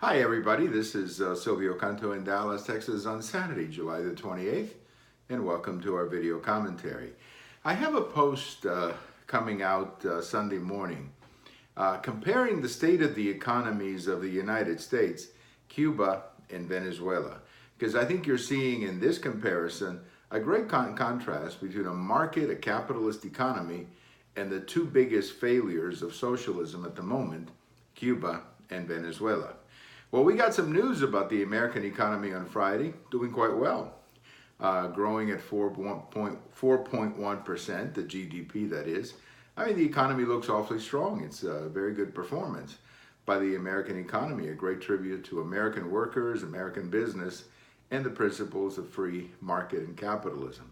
Hi everybody, this is Silvio Canto in Dallas, Texas on Saturday, July the 28th, and welcome to our video commentary. I have a post coming out Sunday morning comparing the state of the economies of the United States, Cuba, and Venezuela. Because I think you're seeing in this comparison a great contrast between a capitalist economy, and the two biggest failures of socialism at the moment, Cuba and Venezuela. Well, we got some news about the American economy on Friday, doing quite well, growing at 4.1%, the GDP that is. I mean, the economy looks awfully strong. It's a very good performance by the American economy, a great tribute to American workers, American business, and the principles of free market and capitalism.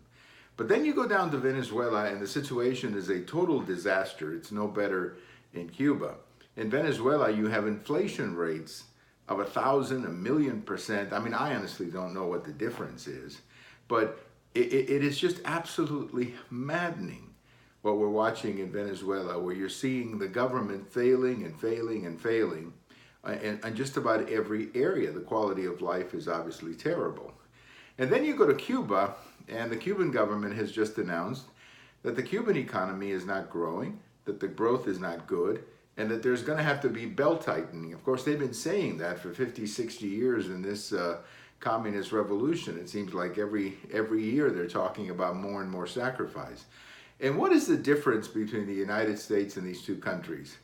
But then you go down to Venezuela and the situation is a total disaster. It's no better in Cuba. In Venezuela, you have inflation rates of 1,000, 1,000,000%. I mean, I honestly don't know what the difference is, but it is just absolutely maddening what we're watching in Venezuela, where you're seeing the government failing and failing and failing in just about every area. The quality of life is obviously terrible. And then you go to Cuba, and the Cuban government has just announced that the Cuban economy is not growing, that the growth is not good, and that there's going to have to be belt tightening. Of course, they've been saying that for 50, 60 years in this communist revolution. It seems like every year they're talking about more and more sacrifice. And what is the difference between the United States and these two countries?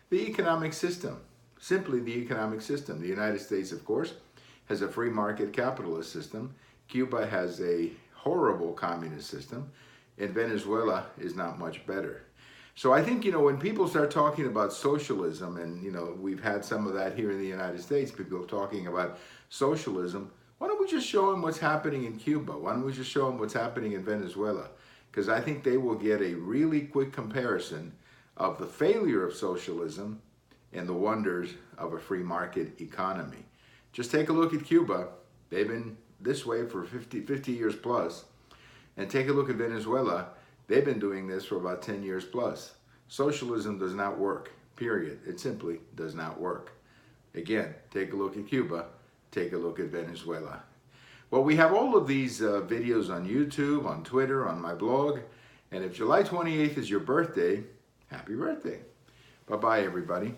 The economic system, simply the economic system. The United States, of course, has a free market capitalist system. Cuba has a horrible communist system, and Venezuela is not much better. So I think, when people start talking about socialism, and, we've had some of that here in the United States, people talking about socialism, why don't we just show them what's happening in Cuba? Why don't we just show them what's happening in Venezuela? Because I think they will get a really quick comparison of the failure of socialism and the wonders of a free market economy. Just take a look at Cuba. They've been this way for 50 years plus. And take a look at Venezuela. They've been doing this for about 10 years plus. Socialism does not work, period. It simply does not work. Again, take a look at Cuba, take a look at Venezuela. Well, we have all of these videos on YouTube, on Twitter, on my blog. And if July 28th is your birthday, happy birthday. Bye-bye, everybody.